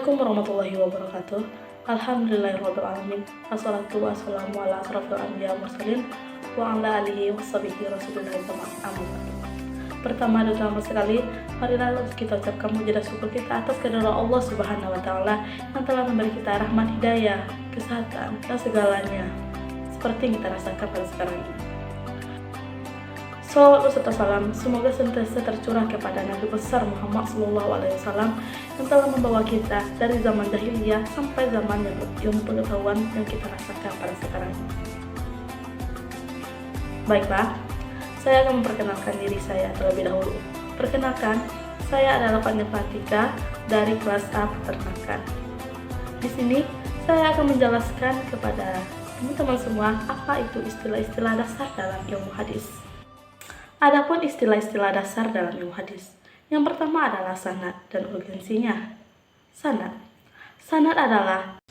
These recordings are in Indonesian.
Assalamualaikum warahmatullahi wabarakatuh. Alhamdulillahirrahmanirrahim. Wassalatu wassalamu ala asrafil anbiya mursalin wa ala alihi washabihi rasulillahi amin. Pertama sekali, marilah kita ucapkan puji dan syukur kita atas kehadirat Allah Subhanahu wa taala yang telah memberi kita rahmat, hidayah, kesehatan, dan segalanya seperti yang kita rasakan pada sekarang ini. Salawat serta salam semoga senantiasa tercurah kepada Nabi besar Muhammad SAW yang telah membawa kita dari zaman jahiliyah sampai zaman yang ilmu pengetahuan yang kita rasakan pada sekarang ini. Baiklah, saya akan memperkenalkan diri saya terlebih dahulu. Perkenalkan, saya adalah Fania Fatika dari kelas A Peternakan. Di sini saya akan menjelaskan kepada teman-teman semua apa itu istilah-istilah dasar dalam ilmu hadis. Adapun istilah-istilah dasar dalam ilmu hadis, yang pertama adalah sanad dan urgensinya. Sanad adalah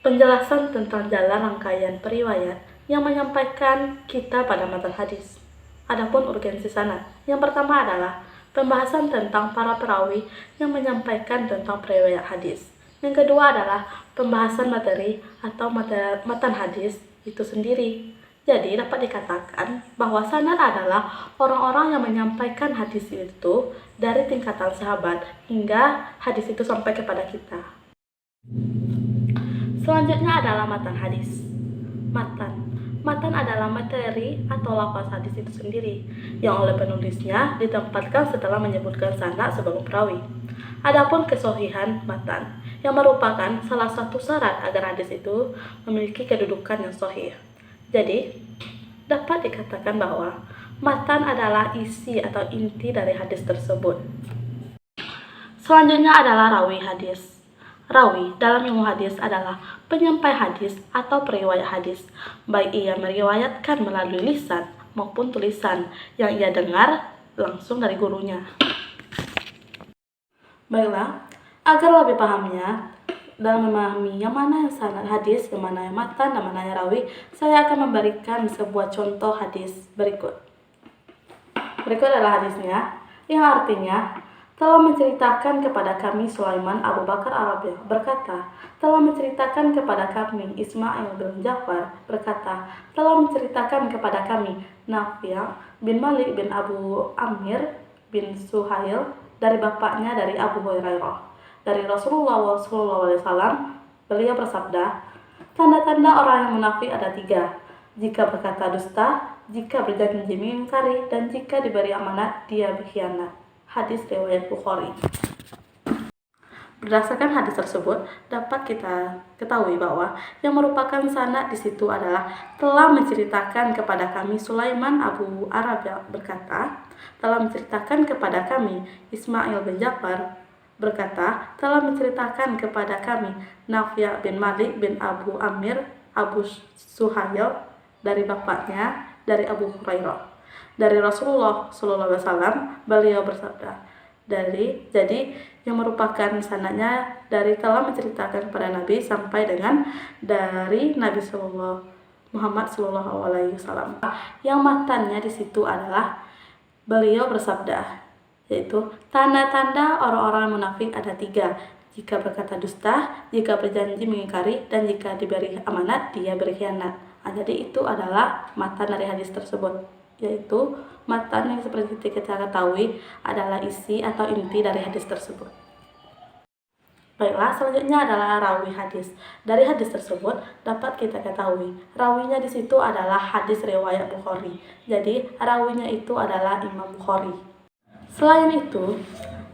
penjelasan tentang jalan rangkaian periwayat yang menyampaikan kita pada matan hadis. Adapun urgensi sanad, yang pertama adalah pembahasan tentang para perawi yang menyampaikan tentang periwayat hadis. Yang kedua adalah pembahasan materi atau matan hadis itu sendiri. Jadi dapat dikatakan bahwa sanad adalah orang-orang yang menyampaikan hadis itu dari tingkatan sahabat hingga hadis itu sampai kepada kita. Selanjutnya adalah matan hadis. Matan adalah materi atau lafaz hadis itu sendiri yang oleh penulisnya ditempatkan setelah menyebutkan sanad sebagai perawi. Adapun kesohihan matan yang merupakan salah satu syarat agar hadis itu memiliki kedudukan yang sahih. Jadi, dapat dikatakan bahwa matan adalah isi atau inti dari hadis tersebut. Selanjutnya adalah rawi hadis. Rawi dalam ilmu hadis adalah penyampai hadis atau periwayat hadis, baik ia meriwayatkan melalui lisan maupun tulisan yang ia dengar langsung dari gurunya. Baiklah, agar lebih pahamnya dalam memahami yang mana yang sanad hadis, yang mana yang matan, dan mana yang rawi, saya akan memberikan sebuah contoh hadis berikut. Berikut adalah hadisnya, yang artinya, telah menceritakan kepada kami Sulaiman Abu Bakar Arabi berkata, telah menceritakan kepada kami Ismail bin Ja'far berkata, telah menceritakan kepada kami Nafi' bin Malik bin Abu Amir bin Suhail dari bapaknya dari Abu Hurairah. Dari Rasulullah SAW, beliau bersabda, tanda-tanda orang yang munafik ada 3. Jika berkata dusta, jika berjanji mengingkari, dan jika diberi amanat, dia berkhianat. Hadis riwayat Bukhari. Berdasarkan hadis tersebut, dapat kita ketahui bahwa yang merupakan sanad di situ adalah telah menceritakan kepada kami Sulaiman Abu Arabi berkata, telah menceritakan kepada kami Ismail bin Ja'far berkata, telah menceritakan kepada kami Nafi' bin Malik bin Abu Amir Abu Suhail dari bapaknya dari Abu Hurairah. Dari Rasulullah SAW, beliau bersabda. Jadi yang merupakan sanadnya dari telah menceritakan kepada Nabi sampai dengan dari Nabi Muhammad SAW. Yang matannya di situ adalah beliau bersabda, yaitu tanda-tanda orang-orang munafik ada 3. Jika berkata dusta, jika berjanji mengingkari, dan jika diberi amanat dia berkhianat. Jadi itu adalah matan dari hadis tersebut, yaitu matan yang seperti kita ketahui adalah isi atau inti dari hadis tersebut. Baiklah, selanjutnya adalah rawi hadis. Dari hadis tersebut dapat kita ketahui rawinya di situ adalah hadis riwayat Bukhari. Jadi rawinya itu adalah Imam Bukhari. Selain itu,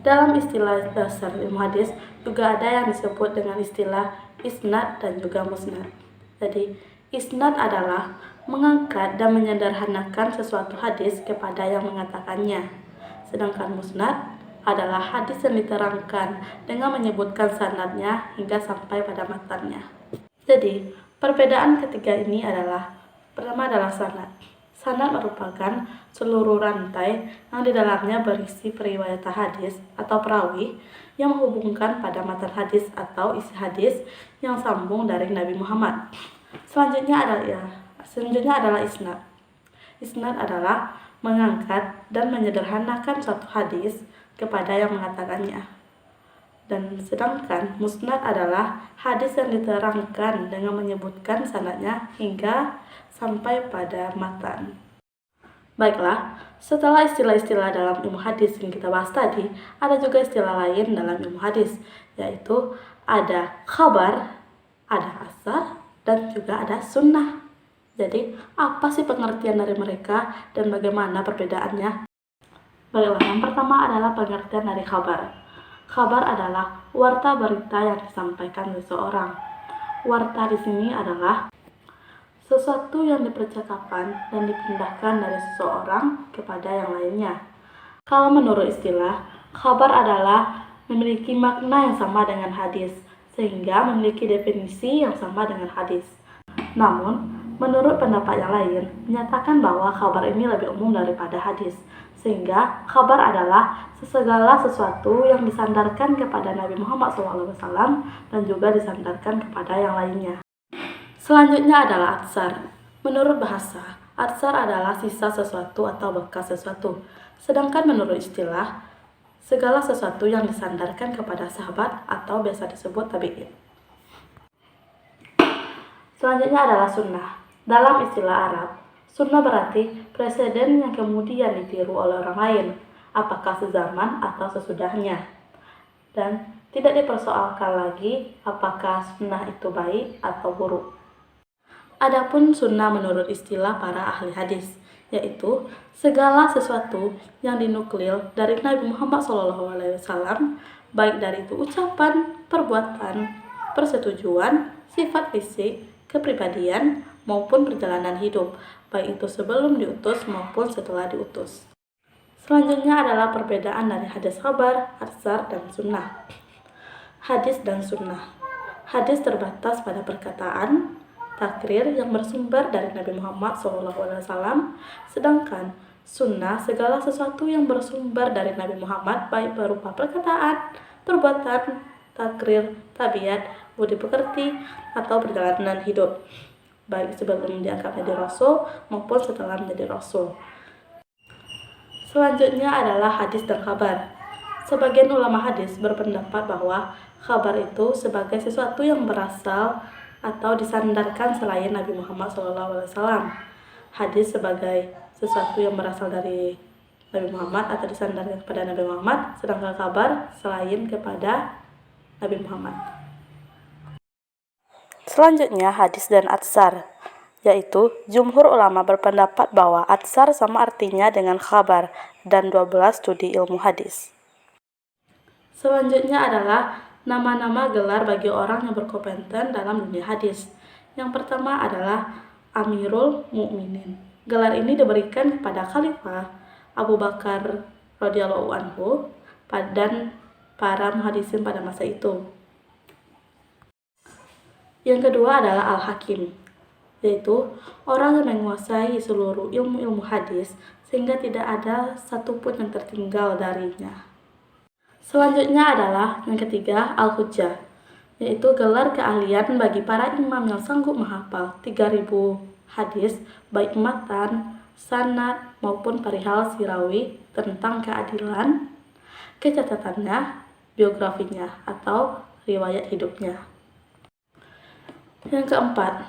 dalam istilah dasar ilmu hadis juga ada yang disebut dengan istilah isnad dan juga musnad. Jadi, isnad adalah mengangkat dan menyederhanakan sesuatu hadis kepada yang mengatakannya. Sedangkan musnad adalah hadis yang diterangkan dengan menyebutkan sanadnya hingga sampai pada matannya. Jadi, perbedaan ketiga ini adalah, pertama adalah sanad. Sanad merupakan seluruh rantai yang di dalamnya berisi periwayat hadis atau perawi yang menghubungkan pada matan hadis atau isi hadis yang sambung dari Nabi Muhammad. Selanjutnya adalah isnad. Isnad adalah mengangkat dan menyederhanakan suatu hadis kepada yang mengatakannya. Dan sedangkan musnad adalah hadis yang diterangkan dengan menyebutkan sanadnya hingga sampai pada matan. Baiklah, setelah istilah-istilah dalam ilmu hadis yang kita bahas tadi, ada juga istilah lain dalam ilmu hadis, yaitu ada khabar, ada asar, dan juga ada sunnah. Jadi, apa sih pengertian dari mereka dan bagaimana perbedaannya? Baiklah, yang pertama adalah pengertian dari khabar. Khabar adalah warta berita yang disampaikan seseorang. Warta di sini adalah sesuatu yang dipercakapkan dan dipindahkan dari seseorang kepada yang lainnya. Kalau menurut istilah, khabar adalah memiliki makna yang sama dengan hadis, sehingga memiliki definisi yang sama dengan hadis. Namun, menurut pendapat yang lain, menyatakan bahwa khabar ini lebih umum daripada hadis, sehingga khabar adalah segala sesuatu yang disandarkan kepada Nabi Muhammad SAW dan juga disandarkan kepada yang lainnya. Selanjutnya adalah atsar. Menurut bahasa, atsar adalah sisa sesuatu atau bekas sesuatu. Sedangkan menurut istilah, segala sesuatu yang disandarkan kepada sahabat atau biasa disebut tabi'in. Selanjutnya adalah sunnah. Dalam istilah Arab, sunnah berarti preseden yang kemudian ditiru oleh orang lain, apakah sezaman atau sesudahnya. Dan tidak dipersoalkan lagi apakah sunnah itu baik atau buruk. Adapun sunnah menurut istilah para ahli hadis, yaitu segala sesuatu yang dinukil dari Nabi Muhammad SAW, baik dari itu ucapan, perbuatan, persetujuan, sifat fisik, kepribadian, maupun perjalanan hidup, baik itu sebelum diutus maupun setelah diutus. Selanjutnya adalah perbedaan dari hadis khabar, atsar, dan sunnah. Hadis dan sunnah. Hadis terbatas pada perkataan, takrir yang bersumber dari Nabi Muhammad SAW, sedangkan sunnah segala sesuatu yang bersumber dari Nabi Muhammad baik berupa perkataan, perbuatan, takrir, tabiat, budi pekerti, atau perjalanan hidup, baik sebelum diangkat menjadi rasul maupun setelah menjadi rasul. Selanjutnya adalah hadis dan khabar. Sebagian ulama hadis berpendapat bahwa khabar itu sebagai sesuatu yang berasal atau disandarkan selain Nabi Muhammad SAW. Hadis sebagai sesuatu yang berasal dari Nabi Muhammad atau disandarkan kepada Nabi Muhammad, sedangkan kabar selain kepada Nabi Muhammad. Selanjutnya hadis dan atsar, yaitu jumhur ulama berpendapat bahwa atsar sama artinya dengan khabar dan 12 studi ilmu hadis. Selanjutnya adalah nama-nama gelar bagi orang yang berkompeten dalam dunia hadis. Yang pertama adalah Amirul Mukminin. Gelar ini diberikan kepada Khalifah Abu Bakar radhiyallahu anhu dan para muhadisin pada masa itu. Yang kedua adalah Al-Hakim, yaitu orang yang menguasai seluruh ilmu-ilmu hadis sehingga tidak ada satupun yang tertinggal darinya. Selanjutnya adalah yang ketiga Al-Hujjah, yaitu gelar keahlian bagi para imam yang sanggup menghafal 3.000 hadis baik matan, sanad maupun perihal sirawi tentang keadilan, kecatatannya, biografinya atau riwayat hidupnya. Yang keempat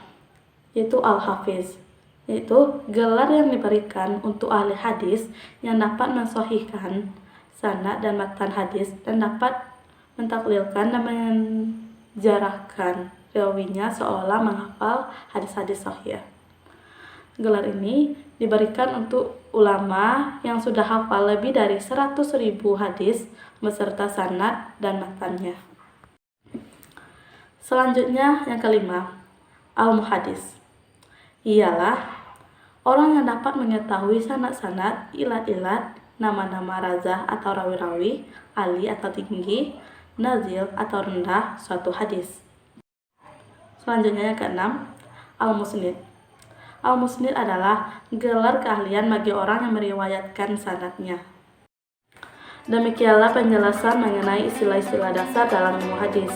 yaitu Al-Hafiz, yaitu gelar yang diberikan untuk ahli hadis yang dapat mensahihkan sanad dan matan hadis dan dapat mentaklilkan dan menjarahkan rawinya seolah menghafal hadis-hadis sahih. Gelar ini diberikan untuk ulama yang sudah hafal lebih dari 100.000 hadis beserta sanad dan matannya. Selanjutnya yang kelima, Al-Muhaddis. Ialah orang yang dapat mengetahui sanad-sanad, ilat-ilat, nama-nama razah atau rawi-rawi, ali atau tinggi, nazil atau rendah suatu hadis. Selanjutnya yang keenam, Al-Musnid. Al-Musnid adalah gelar keahlian bagi orang yang meriwayatkan sanadnya. Demikianlah penjelasan mengenai istilah-istilah dasar dalam ilmu hadis.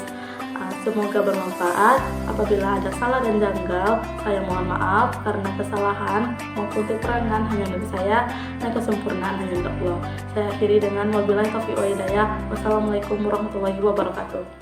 Semoga bermanfaat. Apabila ada salah dan janggal, saya mohon maaf karena kesalahan maupun kekurangan hanya milik saya dan kesempurnaan hanya milik Allah. Saya akhiri dengan wabillahi taufiq wal hidayah. Wassalamualaikum warahmatullahi wabarakatuh.